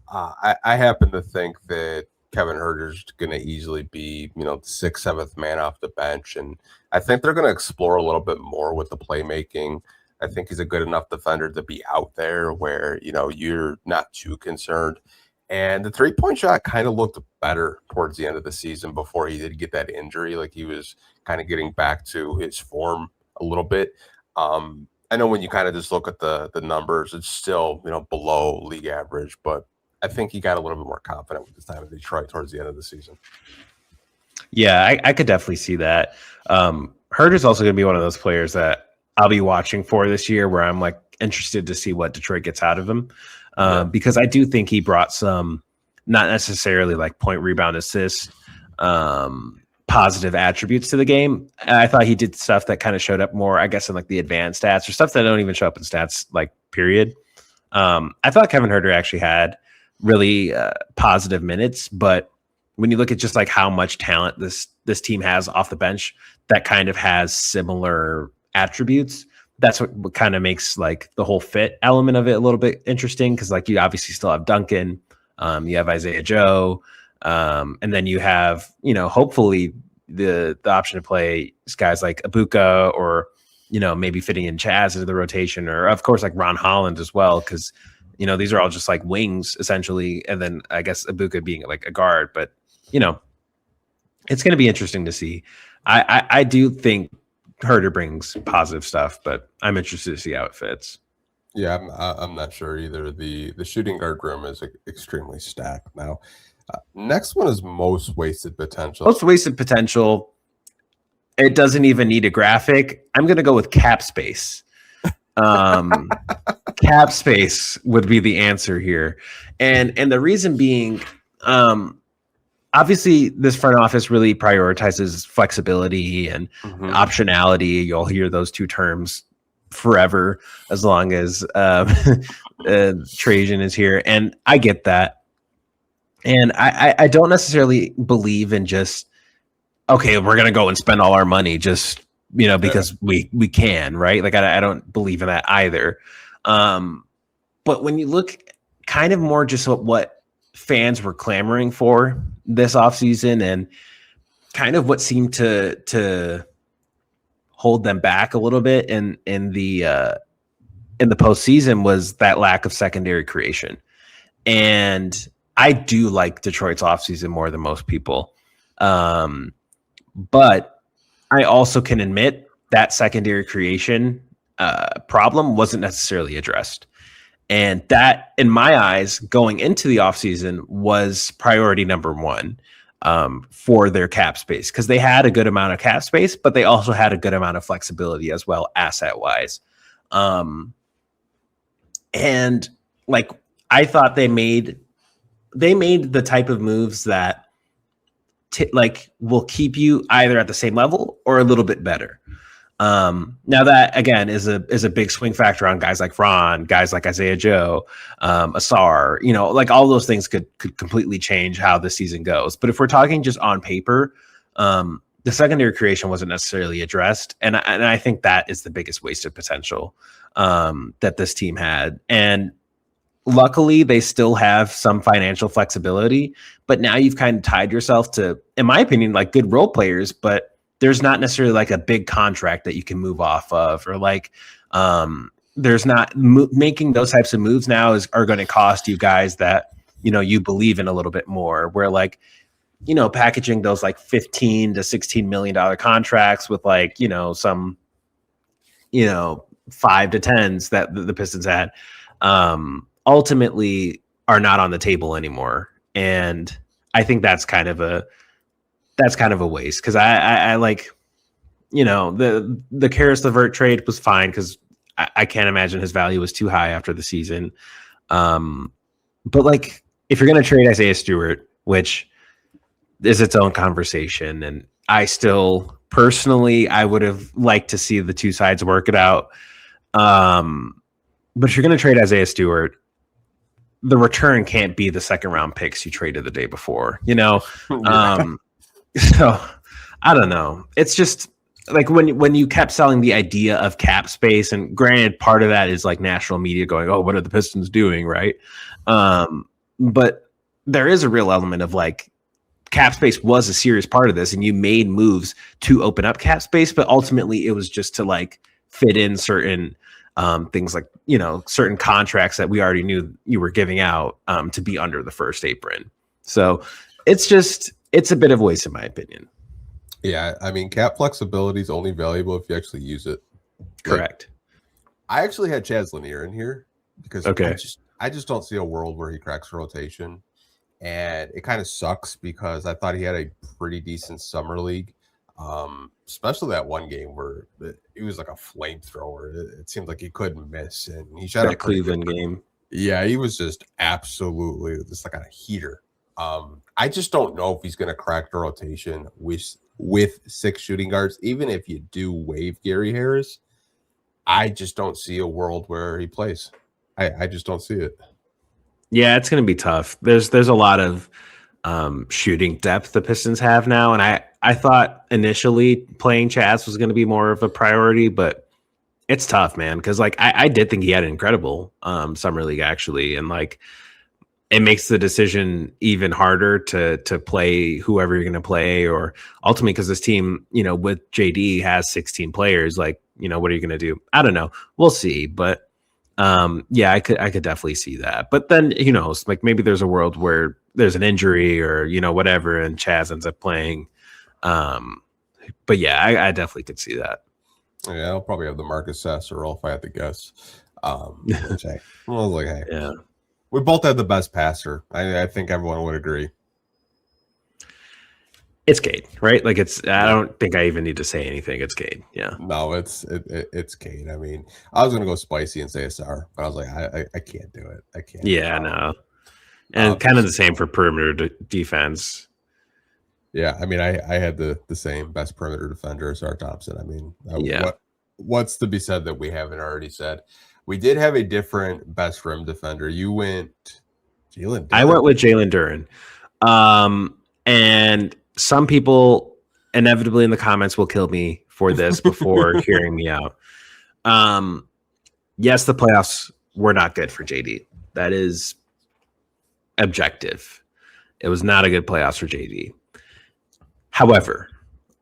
I happen to think that Kevin Huerter's going to easily be, the 6th, 7th man off the bench. And I think they're going to explore a little bit more with the playmaking. I think he's a good enough defender to be out there where, you're not too concerned. And the 3-point shot kind of looked better towards the end of the season before he did get that injury. Like he was kind of getting back to his form a little bit. I know when you kind of just look at the numbers, it's still, below league average, but I think he got a little bit more confident with his time in Detroit towards the end of the season. Yeah, I could definitely see that. Huerter's also going to be one of those players that I'll be watching for this year where I'm like interested to see what Detroit gets out of him. Because I do think he brought some, not necessarily like point, rebound, assist, positive attributes to the game. I thought he did stuff that kind of showed up more, I guess, in like the advanced stats or stuff that don't even show up in stats, like period. I thought Kevin Huerter actually had really positive minutes, but when you look at just like how much talent this team has off the bench that kind of has similar attributes, that's what kind of makes like the whole fit element of it a little bit interesting, because like you obviously still have Duncan, you have Isaiah Joe, and then you have hopefully the option to play guys like Ibuka or maybe fitting in Chaz into the rotation, or of course like Ron Holland as well, because these are all just like wings essentially, and then I guess Ibuka being like a guard. But it's going to be interesting to see. I do think Huerter brings positive stuff, but I'm interested to see how it fits. Yeah, I'm not sure either. The shooting guard room is extremely stacked now. Next one is most wasted potential. Most wasted potential. It doesn't even need a graphic. I'm going to go with cap space. Cap space would be the answer here. And the reason being, obviously this front office really prioritizes flexibility and optionality. You'll hear those two terms forever as long as Trajan is here. And I get that. And I don't necessarily believe in just, okay, we're going to go and spend all our money just, because we can, right? Like, I don't believe in that either. But when you look kind of more just what fans were clamoring for this offseason and kind of what seemed to hold them back a little bit in the postseason was that lack of secondary creation. And I do like Detroit's offseason more than most people. But I also can admit that secondary creation problem wasn't necessarily addressed. And that, in my eyes, going into the offseason was priority number one for their cap space, because they had a good amount of cap space, but they also had a good amount of flexibility as well, asset-wise. And like, I thought they made the type of moves that will keep you either at the same level or a little bit better. Now that again is a big swing factor on guys like Ron, guys like Isaiah Joe, Ausar, like all those things could completely change how the season goes. But if we're talking just on paper, the secondary creation wasn't necessarily addressed. And I think that is the biggest wasted potential that this team had. And luckily they still have some financial flexibility, but now you've kind of tied yourself to, in my opinion, like good role players, but there's not necessarily like a big contract that you can move off of, or like there's not making those types of moves now are going to cost you guys that, you believe in a little bit more, where like, packaging those like $15 to $16 million contracts with like, some, 5 to 10s that the Pistons had, ultimately are not on the table anymore. And I think that's kind of a waste, because I like, the Karis LeVert trade was fine because I can't imagine his value was too high after the season. But like, if you're going to trade Isaiah Stewart, which is its own conversation, and I still personally, I would have liked to see the two sides work it out. But if you're going to trade Isaiah Stewart, the return can't be the second round picks you traded the day before, So I don't know. It's just like when you kept selling the idea of cap space, and granted, part of that is like national media going, "Oh, what are the Pistons doing?" Right? But there is a real element of like cap space was a serious part of this, and you made moves to open up cap space, but ultimately it was just to like fit in certain things, like certain contracts that we already knew you were giving out to be under the first apron. So it's a bit of a waste in my opinion. Yeah, I mean, cap flexibility is only valuable if you actually use it. Correct. I actually had Chaz Lanier in here because okay. I just don't see a world where he cracks rotation. And it kind of sucks because I thought he had a pretty decent summer league, especially that one game where it was like a flamethrower. It seemed like he couldn't miss, and he shot that Cleveland game. Yeah, he was just absolutely just like a heater. I just don't know if he's going to crack the rotation with 6 shooting guards. Even if you do waive Gary Harris, I just don't see a world where he plays. I just don't see it. Yeah, it's going to be tough. There's a lot of shooting depth the Pistons have now, and I thought initially playing Chaz was going to be more of a priority, but it's tough, man, because like I did think he had an incredible summer league actually, and like it makes the decision even harder to play whoever you're going to play, or ultimately because this team, with JD has 16 players, like what are you going to do? I don't know. We'll see, but. Yeah, I could definitely see that. But then, who knows, like maybe there's a world where there's an injury or, whatever, and Chaz ends up playing. But yeah, I definitely could see that. Yeah, I'll probably have the Marcus Sasser role if I had to guess. Which I was like, hey, yeah, we both had the best passer. I think everyone would agree. It's Cade, right? Like I don't think I even need to say anything. It's Cade. Yeah. No, it's Cade. I mean, I was gonna go spicy and say Ausar, but I was like, I can't do it. I can't. Yeah, no. And kind of the same for perimeter defense. Yeah, I mean, I had the same best perimeter defender, Ausar Thompson. I mean, what's to be said that we haven't already said? We did have a different best rim defender. You went Jalen Duren. I went with Jalen Duren. And some people inevitably in the comments will kill me for this before hearing me out. Yes, the playoffs were not good for JD. That is objective. It was not a good playoffs for JD. However,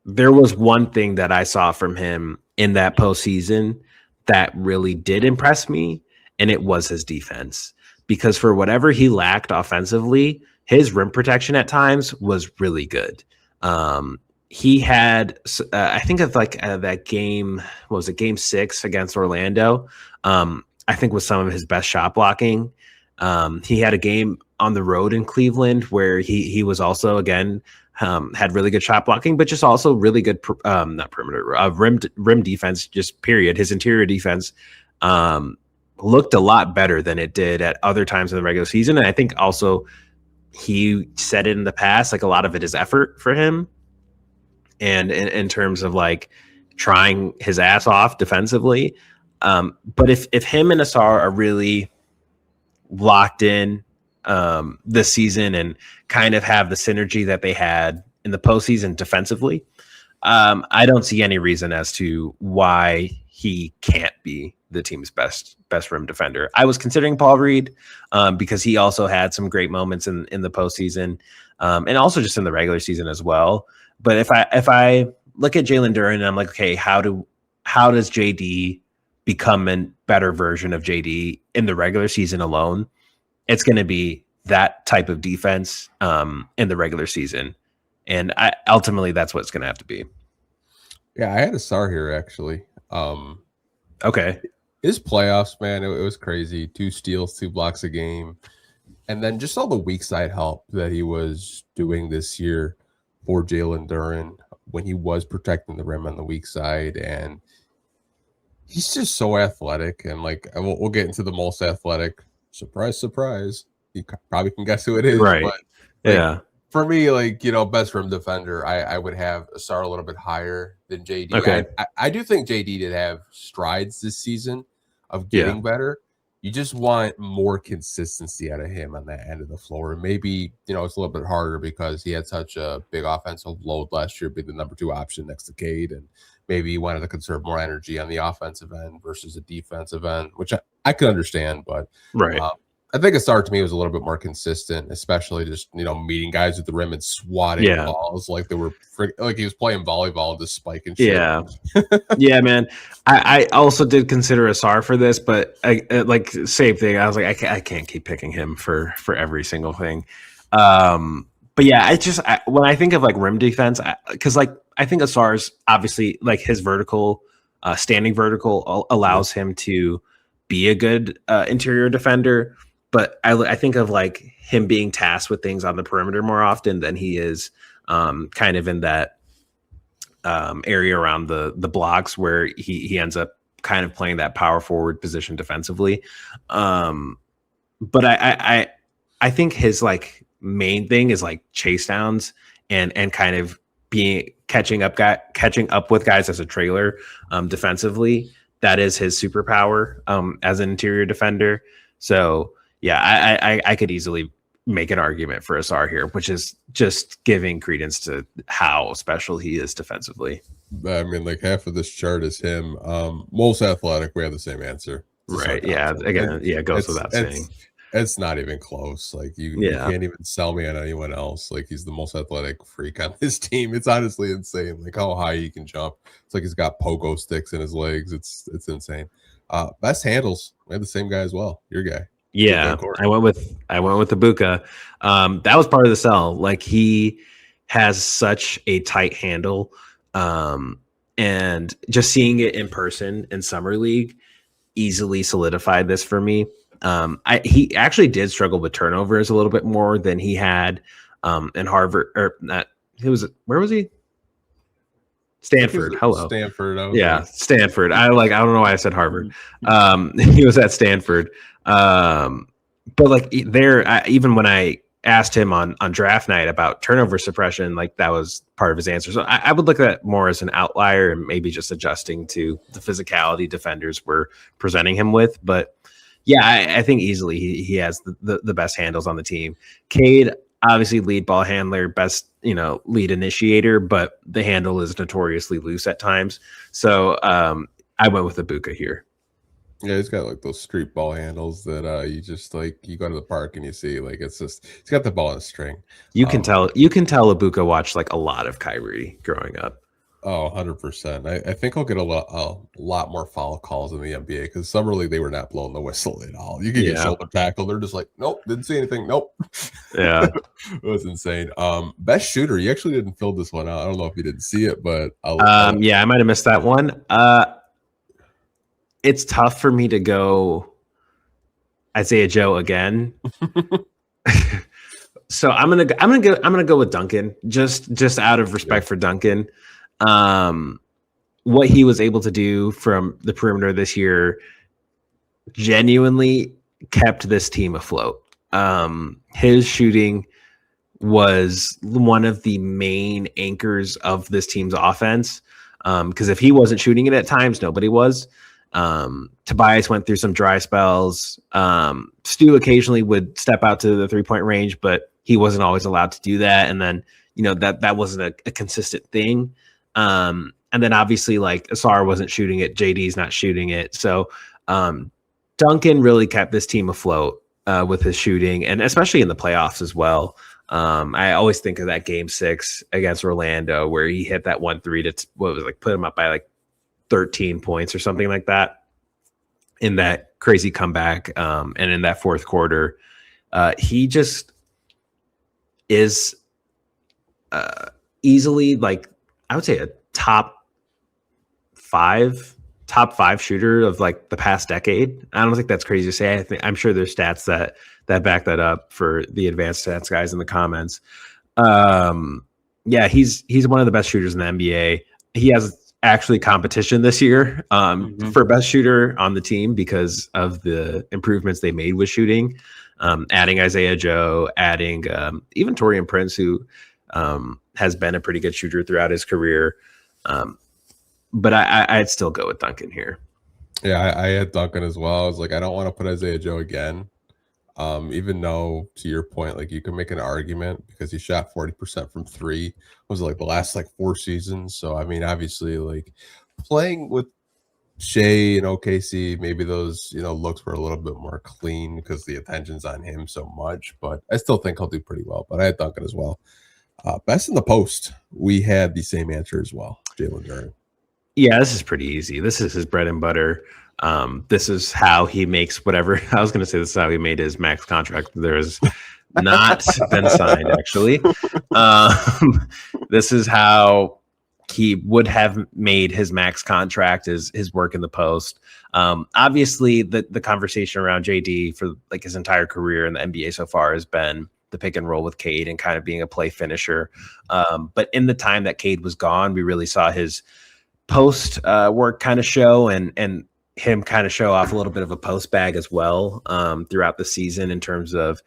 there was one thing that I saw from him in that postseason that really did impress me, and it was his defense. Because for whatever he lacked offensively, his rim protection at times was really good. He had, I think of like that game, what was it, game 6 against Orlando, I think was some of his best shot blocking. He had a game on the road in Cleveland where he was also, again, had really good shot blocking, but just also really good, not perimeter, rim defense, just period. His interior defense looked a lot better than it did at other times in the regular season. And I think also he said it in the past, like a lot of it is effort for him. And in terms of like trying his ass off defensively. But if him and Ausar are really locked in this season and kind of have the synergy that they had in the postseason defensively, I don't see any reason as to why he can't be the team's best rim defender. I was considering Paul Reed because he also had some great moments in the postseason and also just in the regular season as well. But if I look at Jalen Duren and I'm like, okay, how does JD become a better version of JD in the regular season alone? It's going to be that type of defense in the regular season. And ultimately, that's what it's going to have to be. Yeah, I had Ausar here, actually. Okay. His playoffs, man, it was crazy. 2 steals, 2 blocks a game. And then just all the weak side help that he was doing this year for Jalen Duren when he was protecting the rim on the weak side. And he's just so athletic. And, like, we'll get into the most athletic. Surprise, surprise. You probably can guess who it is. Right. But, yeah. For me, like, best rim defender, I would have Ausar a little bit higher than JD. Okay. I do think JD did have strides this season of getting better. You just want more consistency out of him on that end of the floor. And maybe, it's a little bit harder because he had such a big offensive load last year, being the number 2 option next to Cade. And maybe he wanted to conserve more energy on the offensive end versus the defensive end, which I could understand. But right. I think Ausar to me was a little bit more consistent, especially just meeting guys at the rim and swatting balls like they were like he was playing volleyball and just spiking shit. Yeah, yeah, man. I also did consider Ausar for this, but like same thing. I was like, I can't keep picking him for every single thing. But yeah, when I think of like rim defense, because like I think Asar's obviously like his vertical, standing vertical allows him to be a good interior defender. But I think of like him being tasked with things on the perimeter more often than he is kind of in that area around the blocks where he ends up kind of playing that power forward position defensively. But I think his like main thing is like chase downs and kind of catching up with guys as a trailer defensively. That is his superpower as an interior defender. So yeah, I could easily make an argument for Ausar here, which is just giving credence to how special he is defensively. I mean, like half of this chart is him. Most athletic, we have the same answer. Right. Yeah. Again, it goes without saying. It's not even close. Like you can't even sell me on anyone else. Like he's the most athletic freak on this team. It's honestly insane. Like how high he can jump. It's like he's got pogo sticks in his legs. It's insane. Best handles. We have the same guy as well. Your guy. Yeah, I went with Ibuka. That was part of the sell. Like he has such a tight handle, and just seeing it in person in summer league easily solidified this for me. He actually did struggle with turnovers a little bit more than he had in Harvard or not. Where was he? Stanford. Hello. Stanford. Yeah, Stanford. I don't know why I said Harvard. He was at Stanford. But like even when I asked him on draft night about turnover suppression, like that was part of his answer. So I would look at that more as an outlier and maybe just adjusting to the physicality defenders were presenting him with. But yeah, I think easily he has the best handles on the team. Cade, obviously lead ball handler, best, lead initiator, but the handle is notoriously loose at times. So I went with Ibuka here. Yeah, he's got like those street ball handles that you just like you go to the park and you see like it's just he's got the ball in a string. You can tell Ibuka watched like a lot of Kyrie growing up. Oh, 100%. I think I'll get a lot more foul calls in the NBA because summer league they were not blowing the whistle at all. You can get shoulder tackle. They're just like, nope, didn't see anything. Nope. Yeah. It was insane. Best shooter. You actually didn't fill this one out. I don't know if you didn't see it, but yeah, I might have missed that one. It's tough for me to go Isaiah Joe again. So I'm gonna go with Duncan just out of respect for Duncan. What he was able to do from the perimeter this year genuinely kept this team afloat. His shooting was one of the main anchors of this team's offense. Because if he wasn't shooting it at times, nobody was. Tobias went through some dry spells. Stu occasionally would step out to the 3-point range, but he wasn't always allowed to do that. And then, that wasn't a consistent thing. And then obviously like Ausar wasn't shooting it. JD's not shooting it. So Duncan really kept this team afloat with his shooting, and especially in the playoffs as well. I always think of that game 6 against Orlando where he hit that 1-3 to put him up by like 13 points or something like that in that crazy comeback. And in that fourth quarter, he just is easily like, I would say a top five shooter of like the past decade. I don't think that's crazy to say. I'm sure there's stats that back that up for the advanced stats guys in the comments. Yeah, he's one of the best shooters in the NBA. He has actually competition this year for best shooter on the team because of the improvements they made with shooting, adding Isaiah Joe, adding even Taurean Prince, who has been a pretty good shooter throughout his career. But I'd still go with Duncan here. Yeah, I had Duncan as well. I was like, I don't want to put Isaiah Joe again. Even though, to your point, like you can make an argument because he shot 40% from 3. Was like the last like 4 seasons. So I mean, obviously, like playing with Shea and OKC, maybe those looks were a little bit more clean because the attention's on him so much. But I still think he'll do pretty well. But I had Duncan as well. Best in the post, we had the same answer as well. Jalen Duren. Yeah, this is pretty easy. This is his bread and butter. This is how he makes whatever. I was going to say this is how he made his max contract. There has not been signed, actually. This is how he would have made his max contract, is his work in the post. Obviously, the conversation around JD for like his entire career in the NBA so far has been the pick and roll with Cade and kind of being a play finisher. But in the time that Cade was gone, we really saw his post work kind of show and him kind of show off a little bit of a post bag as well throughout the season in terms of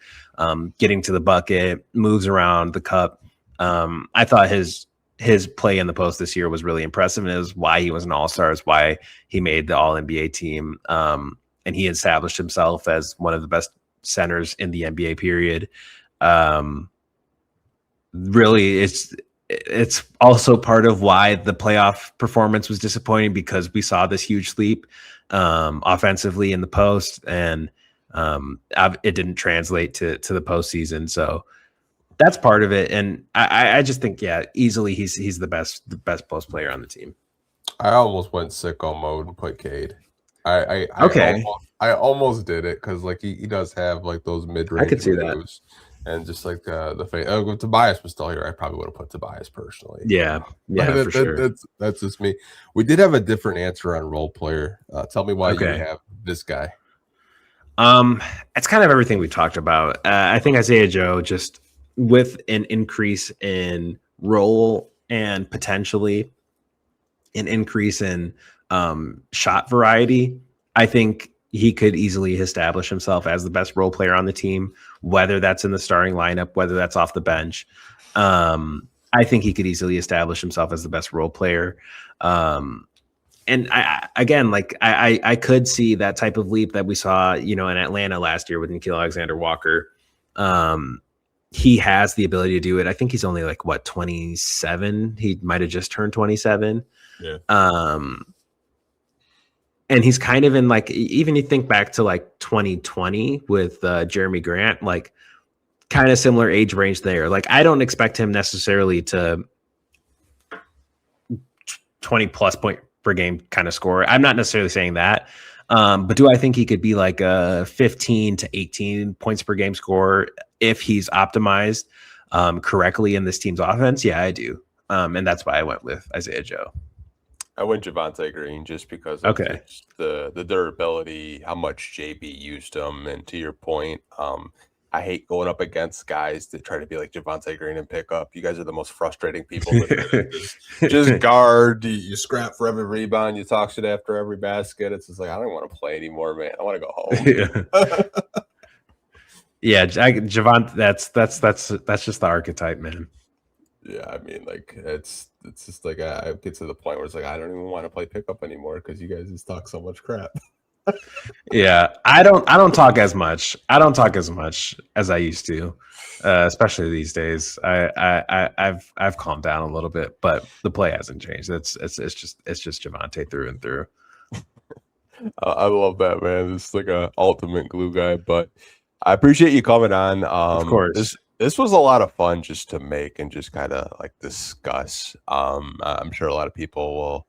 getting to the bucket, moves around the cup. I thought his play in the post this year was really impressive, and it was why he was an all-star, is why he made the all-NBA team. And he established himself as one of the best centers in the NBA period. Really, it's also part of why the playoff performance was disappointing, because we saw this huge leap offensively in the post, and it didn't translate to the postseason. So that's part of it. And I just think, yeah, easily he's the best post player on the team. I almost went sicko mode and put Cade. I almost did it because like he does have like those mid-range I could see moves. And just like the face, if Tobias was still here, I probably would have put Tobias personally. Yeah, for sure. That's just me. We did have a different answer on role player. Tell me why you have this guy. It's kind of everything we talked about. I think Isaiah Joe, just with an increase in role and potentially an increase in shot variety, I think he could easily establish himself as the best role player on the team, whether that's in the starting lineup, whether that's off the bench. I think he could easily establish himself as the best role player. And I could see that type of leap that we saw, in Atlanta last year with Nickeil Alexander-Walker. He has the ability to do it. I think he's only 27. He might have just turned 27. Yeah. And he's kind of in even you think back to 2020 with Jeremy Grant, kind of similar age range there. I don't expect him necessarily to 20 plus point per game kind of score. I'm not necessarily saying that. But do I think he could be a 15 to 18 points per game scorer if he's optimized correctly in this team's offense? Yeah, I do. And that's why I went with Isaiah Joe. I went Javonte Green just because of the durability, how much JB used him. And to your point, I hate going up against guys that try to be like Javonte Green and pick up. You guys are the most frustrating people. Just guard. You scrap for every rebound. You talk shit after every basket. It's just I don't want to play anymore, man. I want to go home. Yeah, Javonte. That's just the archetype, man. Yeah, I mean, like it's just like I get to the point where it's like I don't even want to play pickup anymore because you guys just talk so much crap. Yeah, I don't talk as much. I don't talk as much as I used to, especially these days. I've calmed down a little bit, but the play hasn't changed. It's just Javante through and through. I love that, man. It's like a ultimate glue guy. But I appreciate you coming on. Of course. This was a lot of fun just to make and just kind of like discuss. I'm sure a lot of people will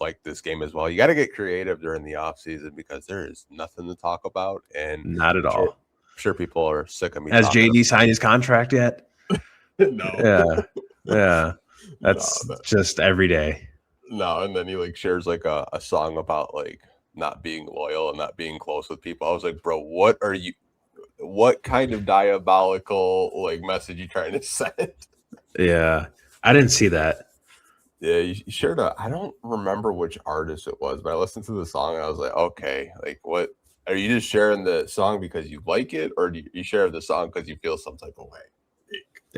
like this game as well. You got to get creative during the off season because there is nothing to talk about, and Not at I'm sure, all. sure people are sick of me. Has talking JD signed his contract yet? No, Yeah, yeah. That's no, just every day. no. And then he like shares like a song about like not being loyal and not being close with people. I was like, bro, what are you? What kind of diabolical like message you trying to send? Yeah, I didn't see that. Yeah, you shared a. I don't remember which artist it was, but I listened to the song and I was like, okay, like what? Are you just sharing the song because you like it, or do you share the song because you feel some type of way?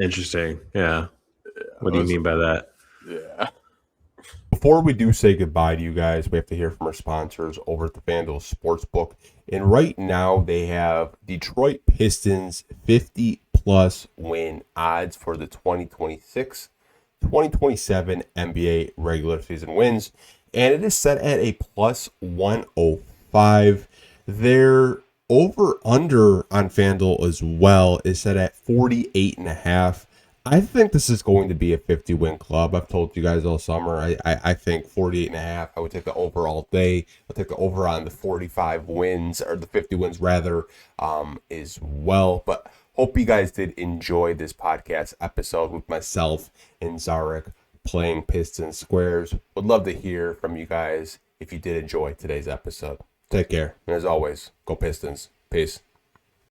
Interesting. Yeah. Yeah, What do you mean by that? Yeah. Before we do say goodbye to you guys, we have to hear from our sponsors over at the FanDuel Sportsbook. And right now they have Detroit Pistons 50-plus win odds for the 2026-2027 NBA regular season wins. And it is set at a plus 105. Their over-under on FanDuel as well is set at 48.5. I think this is going to be a 50-win club. I've told you guys all summer. I think 48.5. I would take the over all day. I'll take the over on the 45 wins, or the 50 wins rather, as well. But hope you guys did enjoy this podcast episode with myself and Zariq playing Pistons Squares. Would love to hear from you guys if you did enjoy today's episode. Take care. And as always, go Pistons. Peace.